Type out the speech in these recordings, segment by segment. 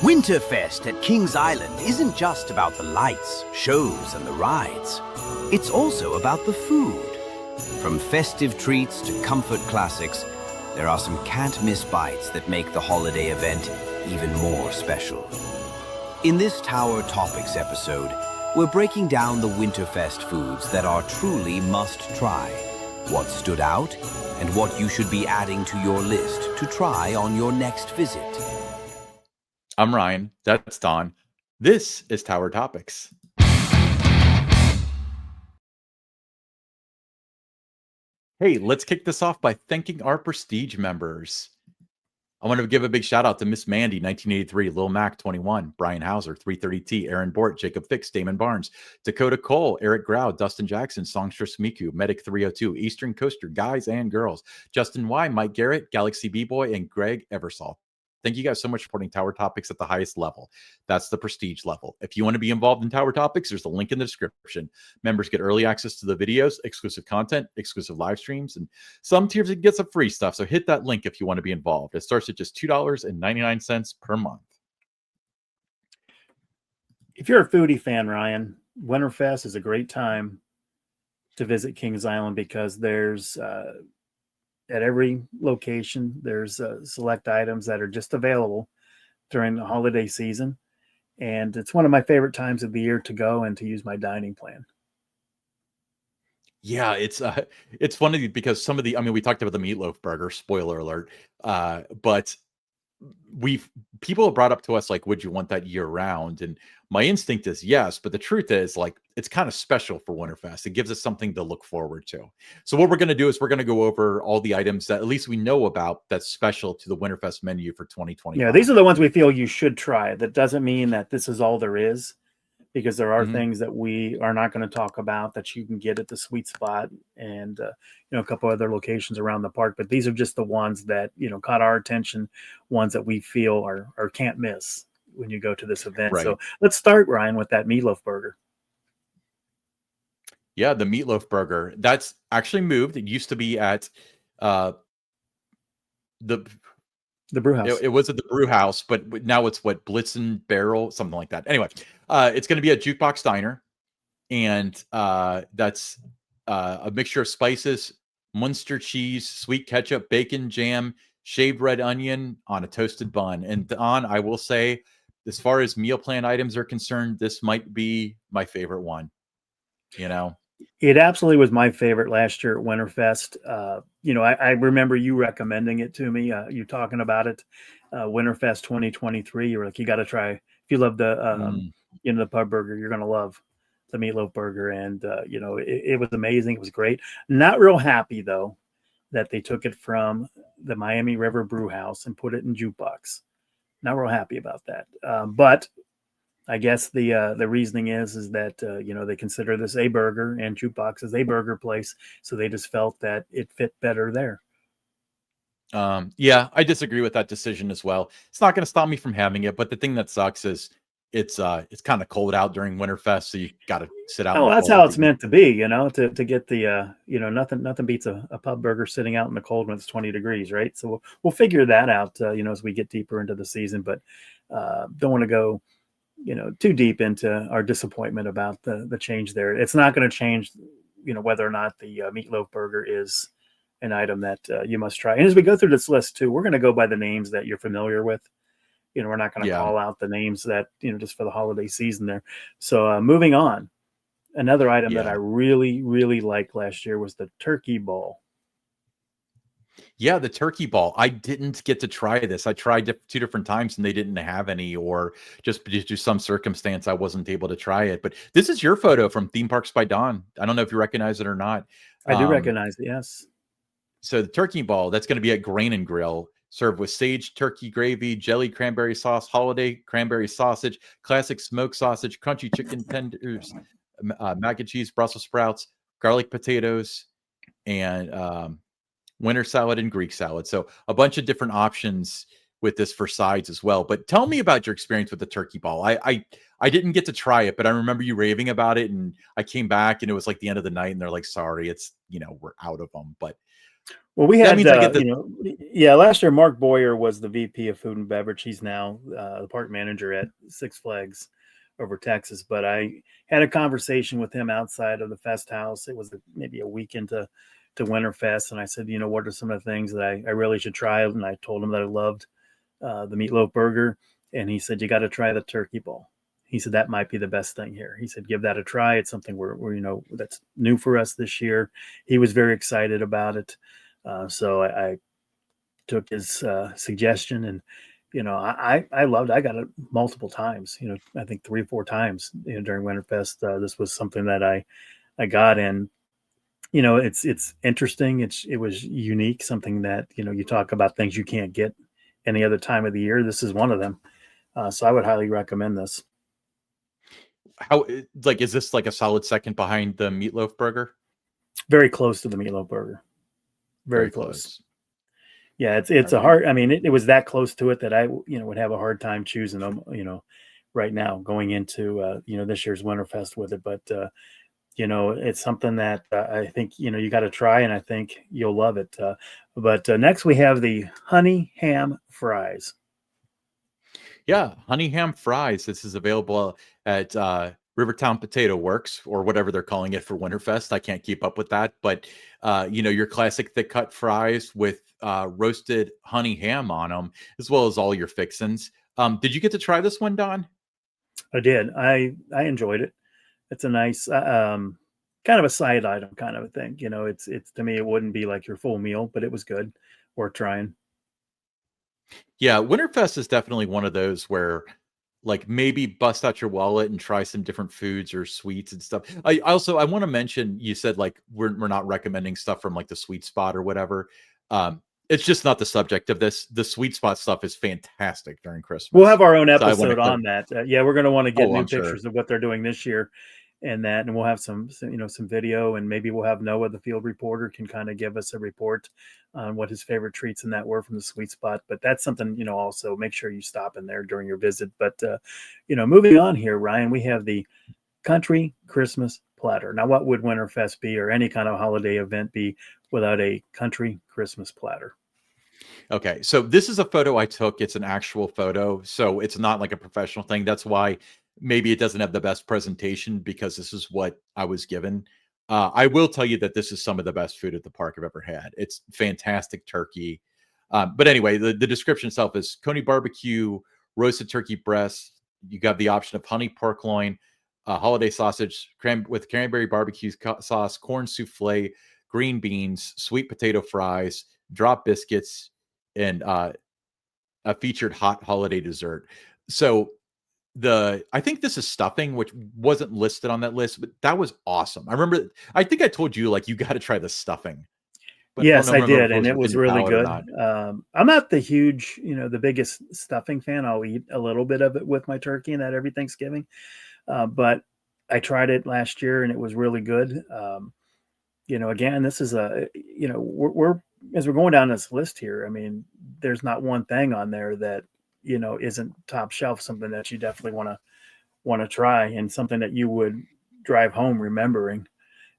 WinterFest at Kings Island isn't just about the lights, shows, and the rides. It's also about the food. From festive treats to comfort classics, there are some can't-miss bites that make the holiday event even more special. In this Tower Topics episode, we're breaking down the WinterFest foods that are truly must-try, what stood out, and what you should be adding to your list to try on your next visit. I'm Ryan. That's Don. This is Tower Topics. Hey, let's kick this off by thanking our Prestige members. I want to give a big shout out to Miss Mandy, 1983, Lil Mac, 21, Brian Hauser, 330T, Aaron Bort, Jacob Fix, Damon Barnes, Dakota Cole, Eric Grau, Dustin Jackson, Songstress Miku, Medic 302, Eastern Coaster, guys and girls, Justin Y, Mike Garrett, Galaxy B-Boy, and Greg Eversol. Thank you guys so much for supporting Tower Topics at the highest level. That's the prestige level. If you want to be involved in Tower Topics, there's a link in the description. Members get early access to the videos, exclusive content, exclusive live streams, and some tiers get some free stuff. So hit that link if you want to be involved. It starts at just $2.99 per month. If you're a foodie fan, Ryan, WinterFest is a great time to visit Kings Island because there's at every location, there's select items that are just available during the holiday season. And it's one of my favorite times of the year to go and to use my dining plan. Yeah, it's funny because some of the, I mean, we talked about the Meatloaf burger, spoiler alert, but people have brought up to us like, would you want that year round? And my instinct is yes, but the truth is like it's kind of special for WinterFest. It gives us something to look forward to. So what we're going to do is we're going to go over all the items that at least we know about that's special to the WinterFest menu for 2020. Yeah, these are the ones we feel you should try. That doesn't mean that this is all there is, because there are things that we are not going to talk about that you can get at the Sweet Spot and a couple other locations around the park. But these are just the ones that caught our attention, ones that we feel are can't miss when you go to this event. Right. So let's start, Ryan, with that Meatloaf burger. Yeah, the Meatloaf burger that's actually moved. It used to be at the brew house. It was at the brew house, but now it's what, Blitzen Barrel, something like that. Anyway, it's going to be a Jukebox Diner, and that's a mixture of spices, Munster cheese, sweet ketchup, bacon, jam, shaved red onion on a toasted bun. And I will say, as far as meal plan items are concerned, this might be my favorite one. It absolutely was my favorite last year at WinterFest. I remember you recommending it to me. You talking about it, WinterFest 2023. You were like, you got to try. If you love the the pub burger, you're going to love the Meatloaf burger. And it was amazing. It was great. Not real happy though that they took it from the Miami River Brew House and put it in Jukebox. Not real happy about that. But I guess the reasoning is that they consider this a burger and Jukebox is a burger place, so they just felt that it fit better there. Yeah, I disagree with that decision as well. It's not going to stop me from having it, but the thing that sucks is it's kind of cold out during WinterFest, so you got to sit out. Oh, that's how it's meant to be, to get the nothing beats a pub burger sitting out in the cold when it's 20 degrees, right? So we'll figure that out, as we get deeper into the season, but don't want to go too deep into our disappointment about the change there. It's not going to change, whether or not the Meatloaf burger is an item that you must try. And as we go through this list too, we're going to go by the names that you're familiar with. We're not going to call out the names that, just for the holiday season there. So moving on, another item that I really, really liked last year was the turkey ball. Yeah, the turkey ball. I didn't get to try this. I tried 2 different times and they didn't have any, or just due to some circumstance, I wasn't able to try it. But this is your photo from Theme Parks by Dawn. I don't know if you recognize it or not. I do recognize it, yes. So the turkey ball, that's going to be at Grain and Grill, served with sage turkey gravy, jelly cranberry sauce, holiday cranberry sausage, classic smoked sausage, crunchy chicken tenders, mac and cheese, Brussels sprouts, garlic potatoes, and winter salad and Greek salad. So a bunch of different options with this for sides as well. But tell me about your experience with the turkey ball. I didn't get to try it, but I remember you raving about it, and I came back and it was like the end of the night and they're like, sorry, it's, we're out of them. But Well, we That had, means I get the last year Mark Boyer was the VP of Food and Beverage. He's now the park manager at Six Flags over Texas. But I had a conversation with him outside of the Fest House. It was maybe a week into WinterFest, and I said, what are some of the things that I really should try? And I told him that I loved the meatloaf burger, and he said, you got to try the turkey bowl. He said that might be the best thing here. He said, give that a try. It's something we're that's new for us this year. He was very excited about it. So I took his suggestion, and I loved it. I got it multiple times. I think 3 or 4 times during WinterFest. This was something that I got, and it's interesting. It was unique. Something that you talk about things you can't get any other time of the year. This is one of them. So I would highly recommend this. is this like a solid second behind the meatloaf burger? Very close to the meatloaf burger. Very close. Yeah, it's a hard. I mean, it was that close to it that I would have a hard time choosing them. Right now going into this year's WinterFest with it, but it's something that I think you got to try, and I think you'll love it. But next we have the honey ham fries. Yeah, honey ham fries. This is available at Rivertown Potato Works, or whatever they're calling it for WinterFest. I can't keep up with that, but your classic thick cut fries with roasted honey ham on them, as well as all your fixins. Did you get to try this one, Don? I did. I enjoyed it. It's a nice kind of a side item kind of a thing. It's to me, it wouldn't be like your full meal, but it was good. Worth trying. Yeah, WinterFest is definitely one of those where, like, maybe bust out your wallet and try some different foods or sweets and stuff. I want to mention, you said like we're not recommending stuff from like the sweet spot or whatever. It's just not the subject of this. The sweet spot stuff is fantastic during Christmas. We'll have our own So episode on that. We're going to want to get new I'm pictures sure. of what they're doing this year, and we'll have some video, and maybe we'll have Noah, the field reporter, can kind of give us a report on what his favorite treats in that were from the sweet spot. But that's something, also make sure you stop in there during your visit. But moving on here, Ryan, we have the country Christmas platter. Now, what would WinterFest be, or any kind of holiday event be, without a country Christmas platter? Okay, so this is a photo I took. It's an actual photo, so it's not like a professional thing. That's why maybe it doesn't have the best presentation, because this is what I was given. I will tell you that this is some of the best food at the park I've ever had. It's fantastic turkey. But anyway, the description itself is Coney barbecue, roasted turkey breast. You got the option of honey pork loin, holiday sausage, with cranberry barbecue sauce, corn souffle, green beans, sweet potato fries, drop biscuits, and a featured hot holiday dessert. So I think this is stuffing, which wasn't listed on that list, but that was awesome. I think I told you, like, you got to try the stuffing. But Yes, I did, if and it within was your really palate or good. not. I'm not the huge, the biggest stuffing fan. I'll eat a little bit of it with my turkey and that every Thanksgiving, but I tried it last year and it was really good. Again, this is we're as we're going down this list here. I mean, there's not one thing on there that isn't top shelf. Something that you definitely want to try, and something that you would drive home remembering.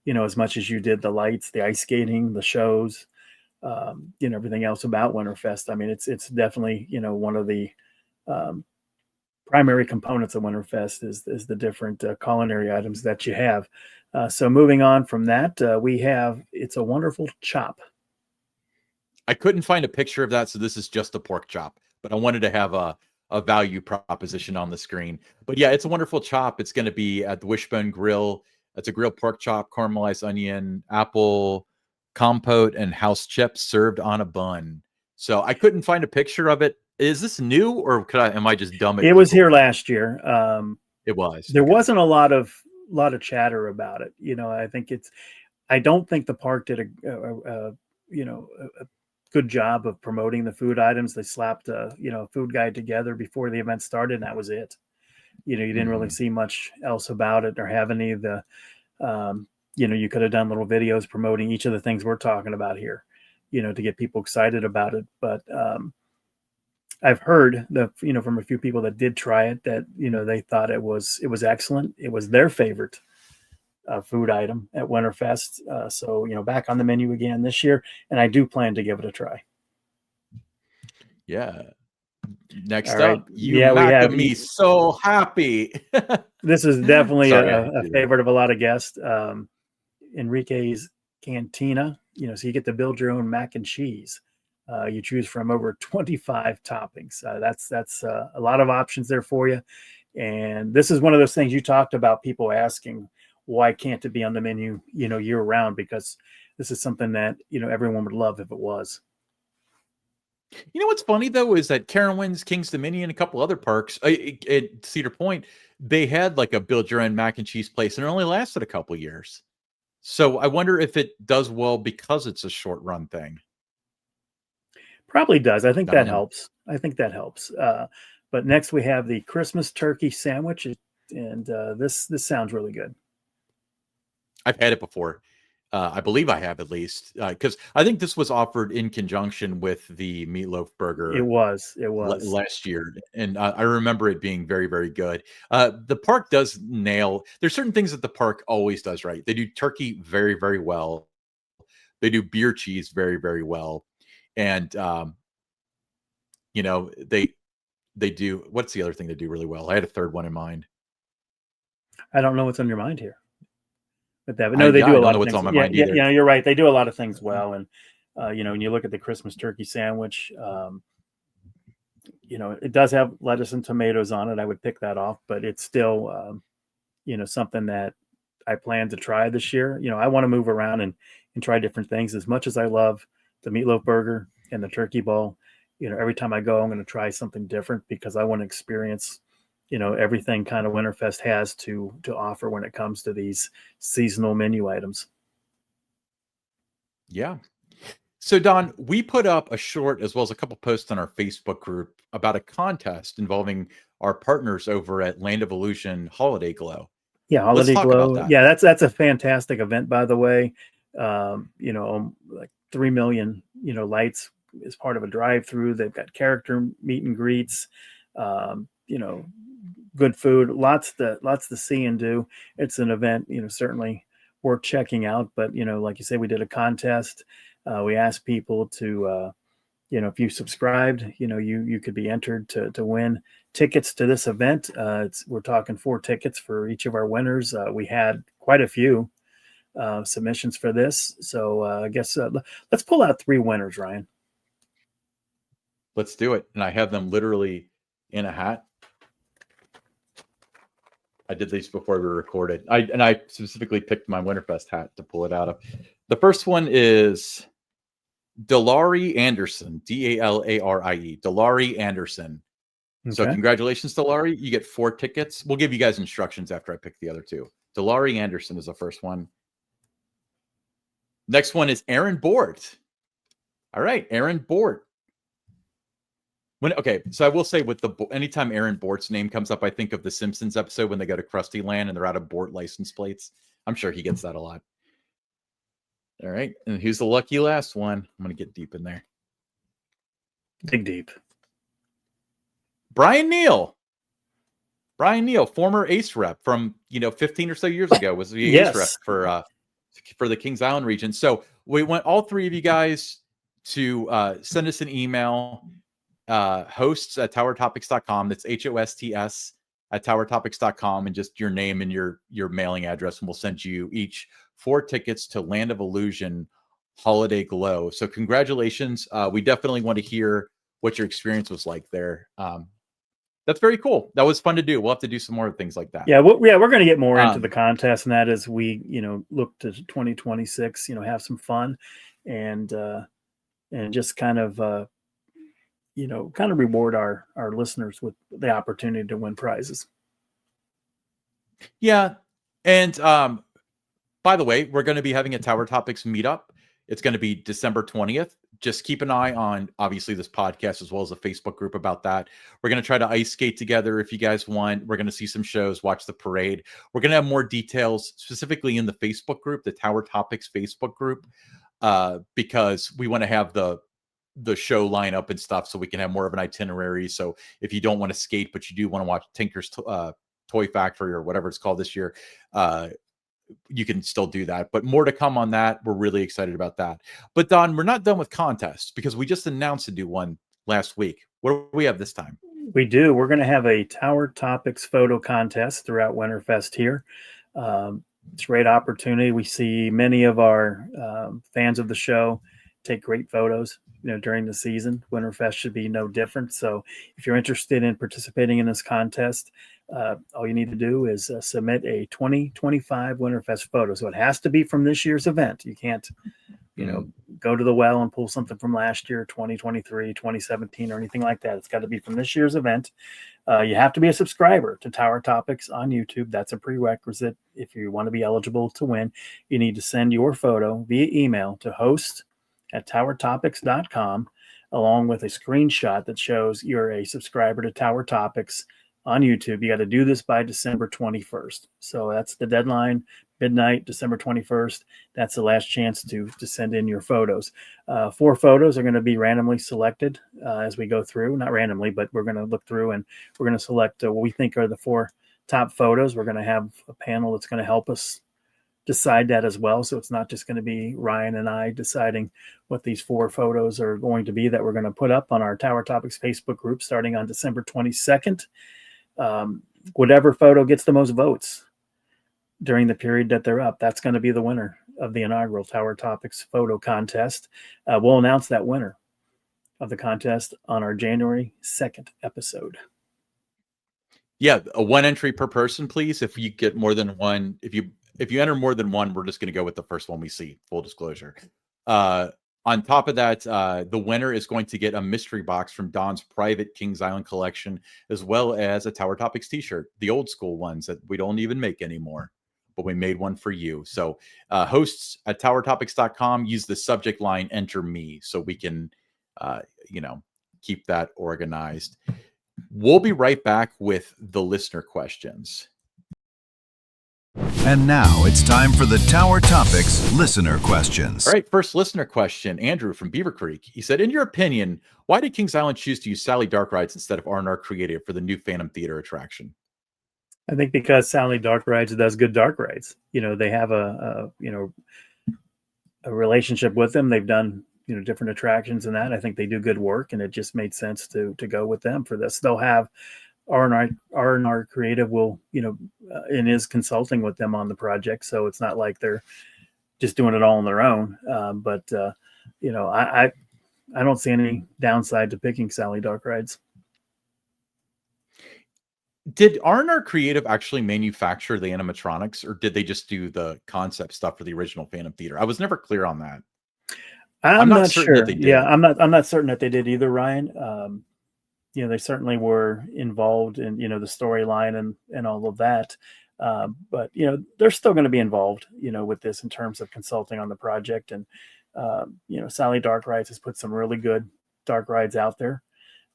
As much as you did the lights, the ice skating, the shows, everything else about WinterFest. I mean, it's definitely one of the primary components of WinterFest is the different culinary items that you have. So moving on from that, we have It's a Wonderful Chop. I couldn't find a picture of that, so this is just a pork chop. But I wanted to have a value proposition on the screen. But yeah, It's a Wonderful Chop. It's going to be at the Wishbone Grill. It's a grilled pork chop, caramelized onion, apple compote, and house chips served on a bun. So I couldn't find a picture of it. Is this new, or am I just dumb at It was here Googling? last year. It was. There Okay. wasn't a lot of chatter about it. I don't think the park did a good job of promoting the food items. They slapped a food guide together before the event started, and that was it. You didn't really see much else about it, or have any of the you could have done little videos promoting each of the things we're talking about here, to get people excited about it. But I've heard from a few people that did try it that they thought it was excellent. It was their favorite food item at WinterFest. So, back on the menu again this year, and I do plan to give it a try. Yeah. Next All right. up, you Yeah, we have. me so happy. This is definitely Sorry, a favorite of a lot of guests. Enrique's Cantina. So you get to build your own mac and cheese. You choose from over 25 toppings. That's a lot of options there for you. And this is one of those things you talked about, people asking, why can't it be on the menu, year round? Because this is something that, everyone would love if it was. You know what's funny though is that Carowinds, Kings Dominion, a couple other parks at Cedar Point, they had like a build your own mac and cheese place, and it only lasted a couple years. So I wonder if it does well because it's a short run thing. Probably does. I think I don't that know. helps. But next we have the Christmas turkey sandwich, and this sounds really good. I've had it before. I believe I have, at least, because I think this was offered in conjunction with the Meatloaf burger. It was last year, and I remember it being very, very good. The park does nail. There's certain things that the park always does right. They do turkey very, very well. They do beer cheese very, very well, and they do. What's the other thing they do really well? I had a third one in mind. I don't know what's on your mind here. But no, they do a lot of things. On my mind either. Yeah, you're right. They do a lot of things well. And, when you look at the Christmas turkey sandwich, it does have lettuce and tomatoes on it. I would pick that off, but it's still, something that I plan to try this year. I want to move around and try different things. As much as I love the Meatloaf burger and the turkey bowl, every time I go, I'm going to try something different because I want to experience everything kind of WinterFest has to offer when it comes to these seasonal menu items. Yeah. So Don, we put up a short as well as a couple posts on our Facebook group about a contest involving our partners over at Land of Illusion Holiday Glow. Yeah, Holiday Glow. Yeah, that's a fantastic event, by the way. Like 3 million, lights is part of a drive-through. They've got character meet and greets. Good food, lots to see and do. It's an event, certainly worth checking out. But like you say, we did a contest. We asked people to, if you subscribed, you could be entered to win tickets to this event. We're talking 4 tickets for each of our winners. We had quite a few submissions for this, so I guess let's pull out 3 winners, Ryan. Let's do it. And I have them literally in a hat. I did these before we recorded. I specifically picked my WinterFest hat to pull it out of. The first one is Delari Anderson, Dalarie, Delari Anderson. Okay. So congratulations, Delari. You get 4 tickets. We'll give you guys instructions after I pick the other 2. Delari Anderson is the first one. Next one is Aaron Bort. All right, Aaron Bort. So I will say anytime Aaron Bort's name comes up, I think of the Simpsons episode when they go to Krusty Land and they're out of Bort license plates. I'm sure he gets that a lot. All right, and who's the lucky last one? I'm going to get deep in there. Dig deep. Brian Neal, former Ace rep from 15 or so years ago, was the yes. Ace rep for the Kings Island region. So we want all 3 of you guys to send us an email. Hosts at towertopics.com. That's HOSTS at towertopics.com, and just your name and your mailing address, and we'll send you each 4 tickets to Land of Illusion Holiday Glow. So congratulations. We definitely want to hear what your experience was like there. That's very cool. That was fun to do. We'll have to do some more things like that. Yeah, we're going to get more into the contest, and that as we look to 2026, have some fun and just kind of reward our listeners with the opportunity to win prizes. Yeah. And by the way, we're going to be having a Tower Topics meetup. It's going to be December 20th. Just keep an eye on, obviously, this podcast as well as a Facebook group about that. We're going to try to ice skate together if you guys want. We're going to see some shows, watch the parade. We're going to have more details specifically in the Facebook group, the Tower Topics Facebook group, because we want to have the show lineup and stuff so we can have more of an itinerary. So if you don't want to skate, but you do want to watch Tinker's Toy Factory or whatever it's called this year, you can still do that. But more to come on that. We're really excited about that. But Don, we're not done with contests because we just announced a new one last week. What do we have this time? We do. We're going to have a Tower Topics photo contest throughout WinterFest here. It's a great opportunity. We see many of our fans of the show take great photos, during the season. WinterFest should be no different. So if you're interested in participating in this contest, all you need to do is submit a 2025 WinterFest photo. So it has to be from this year's event. You can't, go to the well and pull something from last year, 2023, 2017, or anything like that. It's got to be from this year's event. You have to be a subscriber to Tower Topics on YouTube. That's a prerequisite. If you want to be eligible to win, you need to send your photo via email to host@towertopics.com, along with a screenshot that shows you're a subscriber to Tower Topics on YouTube. You got to do this by December 21st. So that's the deadline, midnight, December 21st. That's the last chance to send in your photos. 4 photos are going to be randomly selected as we go through. Not randomly, but we're going to look through and we're going to select what we think are the 4 top photos. We're going to have a panel that's going to help us decide that as well. So it's not just going to be Ryan and I deciding what these 4 photos are going to be that we're going to put up on our Tower Topics Facebook group starting on December 22nd. Whatever photo gets the most votes during the period that they're up, that's going to be the winner of the inaugural Tower Topics photo contest. We'll announce that winner of the contest on our January 2nd episode. Yeah, a 1 entry per person, please. If you get more than one, if you enter more than one, we're just going to go with the first one we see. Full disclosure. On top of that, the winner is going to get a mystery box from Don's private Kings Island collection, as well as a Tower Topics t-shirt, the old school ones that we don't even make anymore, but we made one for you. So hosts@towertopics.com, use the subject line, enter me, so we can, keep that organized. We'll be right back with the listener questions. And now it's time for the Tower Topics listener questions. All right, first listener question, Andrew from Beaver Creek. He said, in your opinion, why did Kings Island choose to use Sally Dark Rides instead of R&R Creative for the new Phantom Theater attraction? I think because Sally Dark Rides does good dark rides. They have a relationship with them. They've done, different attractions and that. I think they do good work, and it just made sense to go with them for this. They'll have R&R Creative will, and is consulting with them on the project. So it's not like they're just doing it all on their own. But I don't see any downside to picking Sally Dark Rides. Did R&R Creative actually manufacture the animatronics, or did they just do the concept stuff for the original Phantom Theater? I was never clear on that. I'm not sure. Yeah, I'm not certain that they did either, Ryan. They certainly were involved in, the storyline and all of that. But, they're still going to be involved, with this in terms of consulting on the project. And, Sally Dark Rides has put some really good dark rides out there.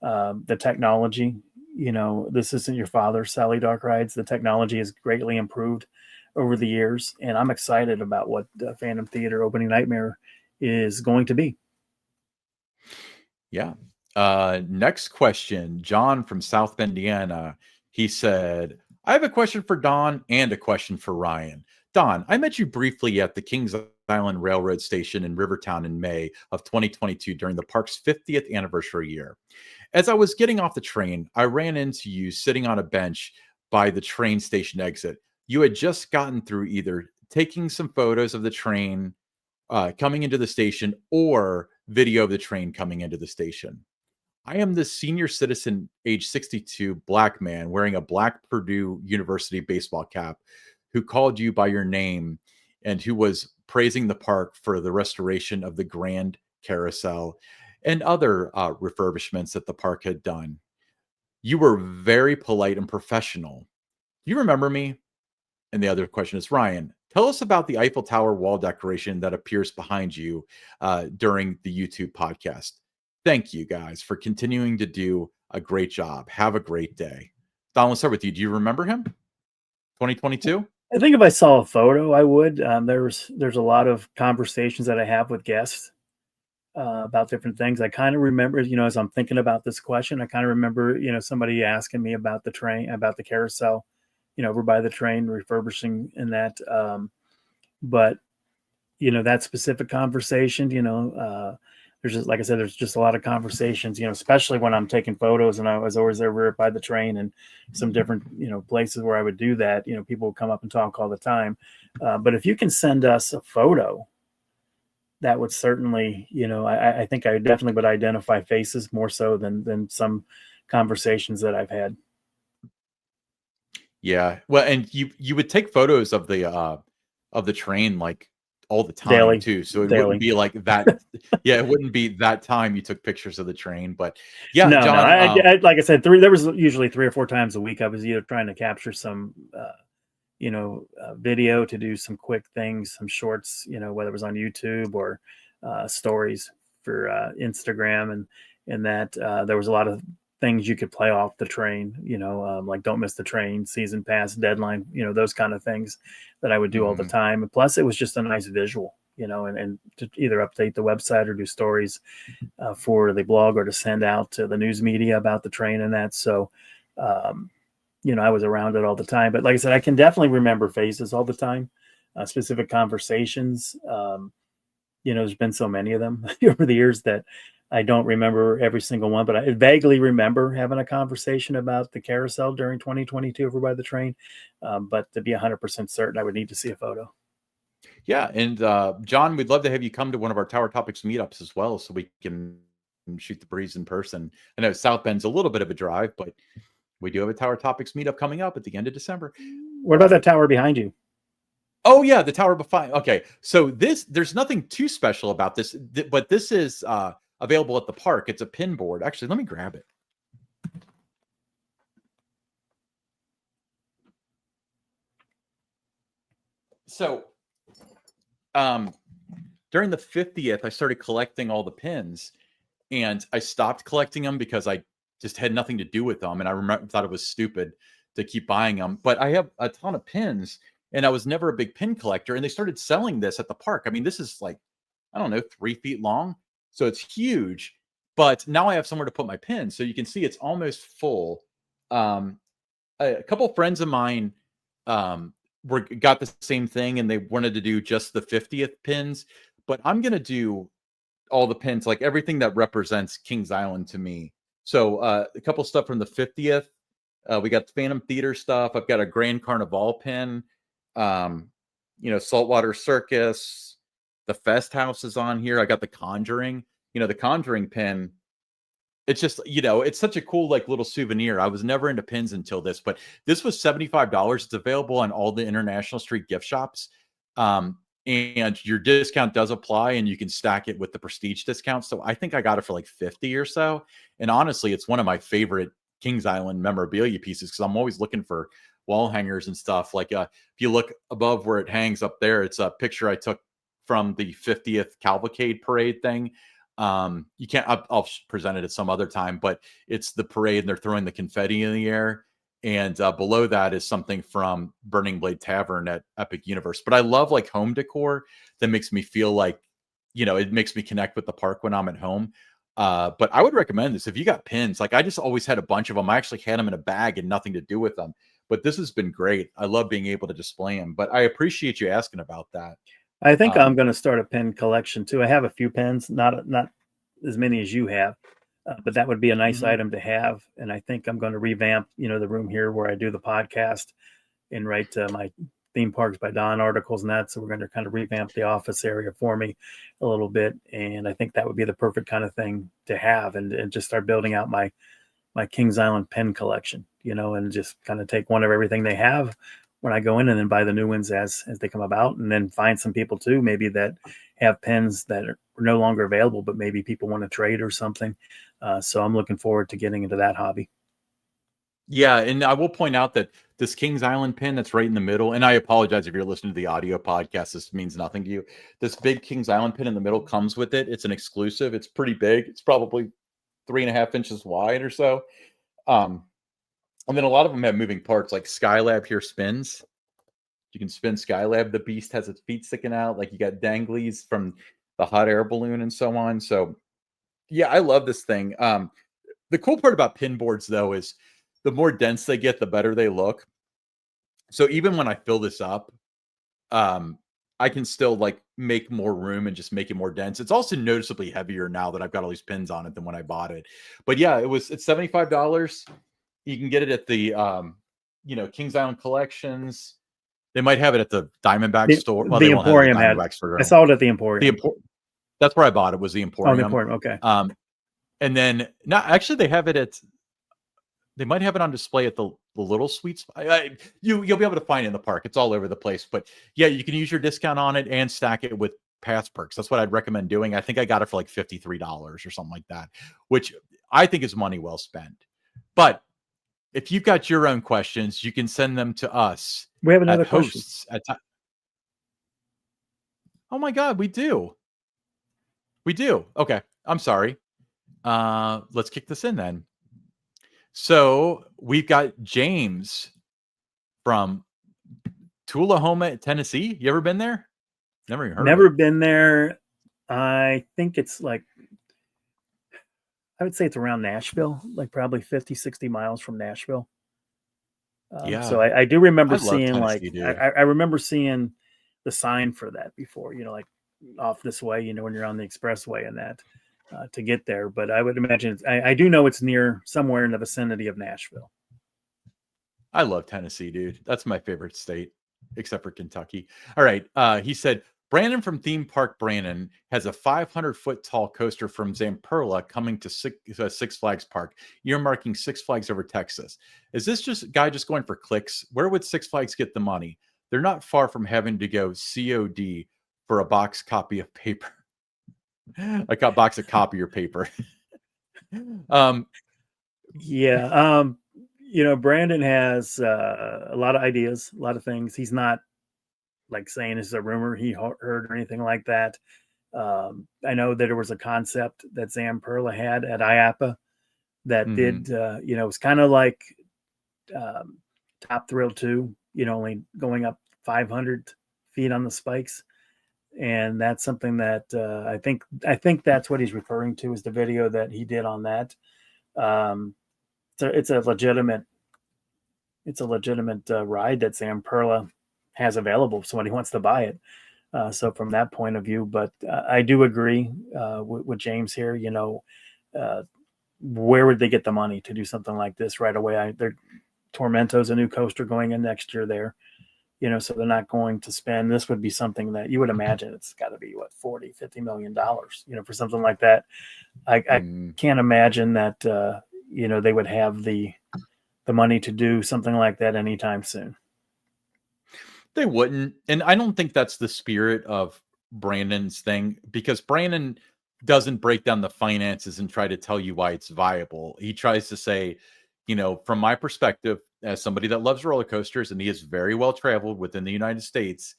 The technology, this isn't your father's Sally Dark Rides. The technology has greatly improved over the years. And I'm excited about what the Phantom Theater Opening Nightmare is going to be. Yeah. Next question, John from South Bend, Indiana. He said, I have a question for Don and a question for Ryan. Don, I met you briefly at the Kings Island Railroad Station in Rivertown in May of 2022 during the park's 50th anniversary year. As I was getting off the train, I ran into you sitting on a bench by the train station exit. You had just gotten through either taking some photos of the train coming into the station or video of the train coming into the station. I am the senior citizen, age 62, black man wearing a black Purdue University baseball cap who called you by your name and who was praising the park for the restoration of the Grand Carousel and other refurbishments that the park had done. You were very polite and professional. Do you remember me? And the other question is, Ryan, tell us about the Eiffel Tower wall decoration that appears behind you during the YouTube podcast. Thank you guys for continuing to do a great job. Have a great day. Don, let's start with you. Do you remember him? 2022? I think if I saw a photo, I would. There's a lot of conversations that I have with guests about different things. I kind of remember, as I'm thinking about this question, I kind of remember, somebody asking me about the train, about the carousel, over by the train, refurbishing and that. but that specific conversation, there's just, like I said, there's just a lot of conversations, especially when I'm taking photos, and I was always over by the train and some different, places where I would do that. People would come up and talk all the time. But if you can send us a photo, that would certainly, I think I definitely would identify faces more so than some conversations that I've had. Yeah. Well, and you would take photos of the train like all the time Daily, too. So it wouldn't daily. be like that. Yeah, it wouldn't be that time you took pictures of the train. But yeah, No, John, I like I said, there was usually 3 or 4 times a week I was either trying to capture some, video to do some quick things, some shorts, whether it was on YouTube or stories for Instagram, and that there was a lot of things you could play off the train, like Don't Miss the Train, Season Pass, Deadline, those kind of things that I would do all the time. And plus, it was just a nice visual, and to either update the website or do stories for the blog, or to send out to the news media about the train and that. So, I was around it all the time. But like I said, I can definitely remember faces all the time, specific conversations. There's been so many of them over the years that I don't remember every single one, but I vaguely remember having a conversation about the carousel during 2022 over by the train. But to be 100% certain, I would need to see a photo. Yeah, and John, we'd love to have you come to one of our Tower Topics meetups as well, so we can shoot the breeze in person. I know South Bend's a little bit of a drive, but we do have a Tower Topics meetup coming up at the end of December. What about that tower behind you? Oh yeah, the tower behind. Okay, so there's nothing too special about this, but this is available at the park. It's a pin board. Actually, let me grab it. So, during the 50th, I started collecting all the pins, and I stopped collecting them because I just had nothing to do with them, and I thought it was stupid to keep buying them. But I have a ton of pins, and I was never a big pin collector, and they started selling this at the park. I mean, this is like, I don't know, 3 feet long, so it's huge. But now I have somewhere to put my pins, so you can see it's almost full. A couple friends of mine got the same thing, and they wanted to do just the 50th pins, but I'm gonna do all the pins, like everything that represents Kings Island to me. So a couple stuff from the 50th. We got the Phantom Theater stuff. I've got a Grand Carnival pin. Saltwater Circus. The Fest House is on here. I got the Conjuring. The Conjuring pin. It's just, it's such a cool, like, little souvenir. I was never into pins until this, but this was $75. It's available on all the International Street gift shops. And your discount does apply, and you can stack it with the prestige discount. So I think I got it for like 50 or so. And honestly, it's one of my favorite Kings Island memorabilia pieces, because I'm always looking for wall hangers and stuff. Like if you look above where it hangs up there, it's a picture I took from the 50th Cavalcade Parade thing. You can't, I'll present it at some other time, but it's the parade and they're throwing the confetti in the air. And below that is something from Burning Blade Tavern at Epic Universe. But I love like home decor that makes me feel like, it makes me connect with the park when I'm at home. But I would recommend this if you got pins. Like, I just always had a bunch of them. I actually had them in a bag and nothing to do with them. But this has been great. I love being able to display them. But I appreciate you asking about that. I think I'm going to start a pin collection too. I have a few pins, not as many as you have. But that would be a nice item to have. And I think I'm going to revamp, the room here where I do the podcast and write my Theme Parks by Don articles and that. So we're going to kind of revamp the office area for me a little bit. And I think that would be the perfect kind of thing to have, and just start building out my Kings Island pen collection, and just kind of take one of everything they have when I go in, and then buy the new ones as they come about, and then find some people too, maybe that have pens that are no longer available, but maybe people want to trade or something. So I'm looking forward to getting into that hobby. Yeah, and I will point out that this Kings Island pin that's right in the middle, and I apologize if you're listening to the audio podcast, this means nothing to you. This big Kings Island pin in the middle comes with it. It's an exclusive. It's pretty big. It's probably 3.5 inches wide or so. And then a lot of them have moving parts, like Skylab here spins. You can spin Skylab. The Beast has its feet sticking out. Like, you got danglies from the hot air balloon and so on. So yeah, I love this thing. The cool part about pin boards, though, is the more dense they get, the better they look. So even when I fill this up, I I can still like make more room and just make it more dense. It's also noticeably heavier now that I've got all these pins on it than when I bought it. But yeah, it's $75. You can get it at the Kings Island Collections. They might have it at the Diamondback store. Well, the they won't have it at Emporium the had. Diamondback store. I saw it at the Emporium. That's where I bought it. Was the Emporium? Oh, the Emporium. Okay. And then actually they have it at. They might have it on display at the Little Sweets. You'll be able to find it in the park. It's all over the place. But yeah, you can use your discount on it and stack it with pass perks. That's what I'd recommend doing. I think I got it for like $53 or something like that, which I think is money well spent. But if you've got your own questions, you can send them to us. We have another question. Oh my God, we do. We do. Okay. I'm sorry. Let's kick this in then. So we've got James from Tullahoma, Tennessee. You ever been there? Never even heard Never of it. been there. I think it's like, I would say it's around Nashville, like probably 50, 60 miles from Nashville. Yeah. So I do remember seeing Tennessee, like, I remember seeing the sign for that before, like off this way, when you're on the expressway and that. To get there, but I would imagine I do know it's near somewhere in the vicinity of Nashville. I love Tennessee, dude. That's my favorite state, except for Kentucky. All right. He said, Brandon from Theme Park Brandon has a 500-foot tall coaster from Zamperla coming to Six Flags Park, earmarking Six Flags over Texas. Is this guy just going for clicks? Where would Six Flags get the money? They're not far from having to go COD for a box copy of paper. I got box of copier paper. Brandon has a lot of ideas, a lot of things. He's not like saying this is a rumor he heard or anything like that. I know that there was a concept that Zamperla had at IAPA that did, it was kind of like Top Thrill 2, only going up 500 feet on the spikes. And that's something that I think that's what he's referring to is the video that he did on that. So it's a legitimate ride that Zamperla has available if somebody wants to buy it. So from that point of view, but I do agree with James here. Where would they get the money to do something like this right away? Tormento's a new coaster going in next year there. So they're not going to spend, this would be something that you would imagine it's got to be what, $40-50 million, for something like that. I can't imagine that, they would have the money to do something like that anytime soon. They wouldn't. And I don't think that's the spirit of Brandon's thing, because Brandon doesn't break down the finances and try to tell you why it's viable. He tries to say, from my perspective, as somebody that loves roller coasters, and he is very well traveled within the United States,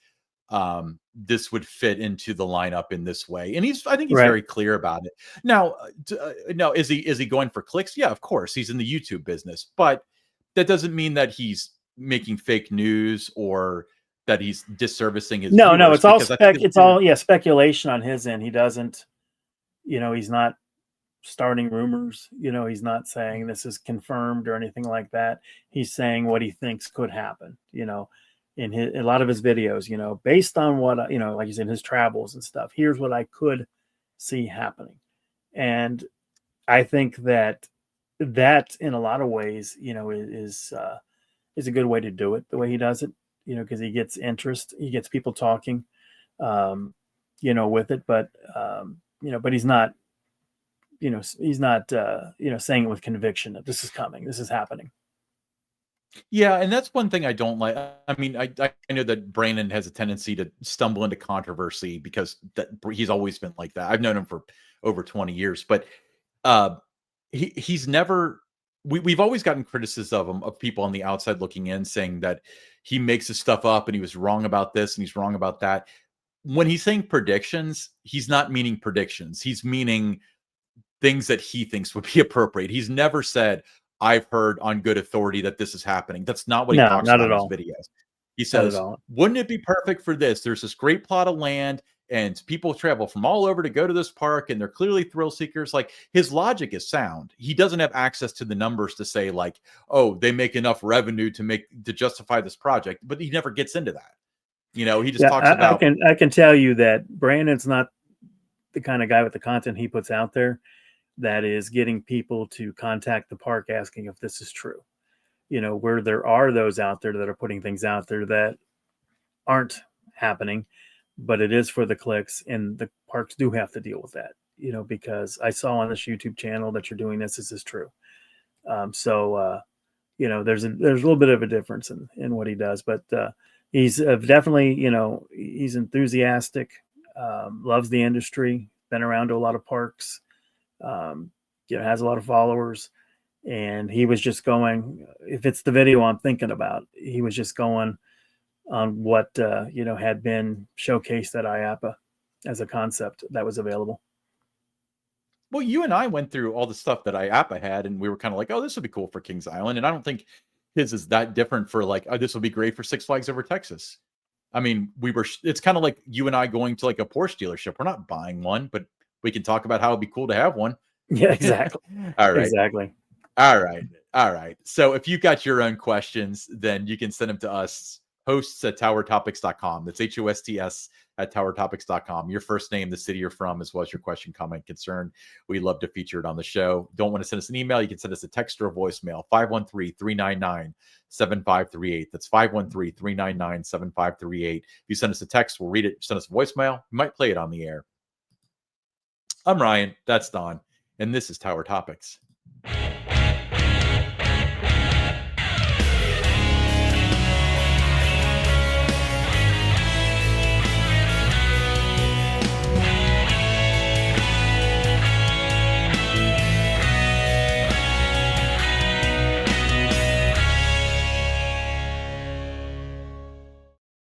this would fit into the lineup in this way. And I think he's right. very clear about it. Now, is he going for clicks? Yeah, of course. He's in the YouTube business, but that doesn't mean that he's making fake news or that he's disservicing his No, it's all speculation on his end. He doesn't, he's not starting rumors. He's not saying this is confirmed or anything like that. He's saying what he thinks could happen, in a lot of his videos, based on what, like you said, his travels and stuff. Here's what I could see happening. And I think that in a lot of ways, is a good way to do it the way he does it, because he gets interest, he gets people talking, with it, but he's not, saying it with conviction that this is coming, this is happening. Yeah, and that's one thing I don't like. I mean, I know that Brandon has a tendency to stumble into controversy because he's always been like that. I've known him for over 20 years, but he's never. We've always gotten criticism of people on the outside looking in, saying that he makes his stuff up and he was wrong about this and he's wrong about that. When he's saying predictions, he's not meaning predictions. He's meaning things that he thinks would be appropriate. He's never said, I've heard on good authority that this is happening. That's not what he talks about in his videos. He says, wouldn't it be perfect for this? There's this great plot of land and people travel from all over to go to this park and they're clearly thrill seekers. Like, his logic is sound. He doesn't have access to the numbers to say like, oh, they make enough revenue to justify this project, but he never gets into that. You know, he just talks about. I can tell you that Brandon's not the kind of guy with the content he puts out there that is getting people to contact the park asking if this is true. You know, where there are those out there that are putting things out there that aren't happening, but it is for the clicks, and the parks do have to deal with that, you know, because I saw on this YouTube channel that you're doing this. This is true. You know, there's a little bit of a difference in what he does, but he's definitely, you know, he's enthusiastic, loves the industry, been around to a lot of parks, you know, has a lot of followers. And he was just going, if it's the video I'm thinking about, he was just going on what, you know, had been showcased at IAPA as a concept that was available. Well, you and I went through all the stuff that IAPA had, and we were kind of like, oh, this would be cool for Kings Island. And I don't think his is that different for like, oh, this would be great for Six Flags Over Texas. I mean, it's kind of like you and I going to like a Porsche dealership. We're not buying one, but we can talk about how it'd be cool to have one. Yeah, exactly. All right. Exactly. All right. All right. So if you've got your own questions, then you can send them to us, hosts@towertopics.com. That's HOSTS at towertopics.com. Your first name, the city you're from, as well as your question, comment, concern. We love to feature it on the show. Don't want to send us an email? You can send us a text or a voicemail, 513-399-7538. That's 513-399-7538. If you send us a text, we'll read it. Send us a voicemail. We might play it on the air. I'm Ryan. That's Don. And this is Tower Topics.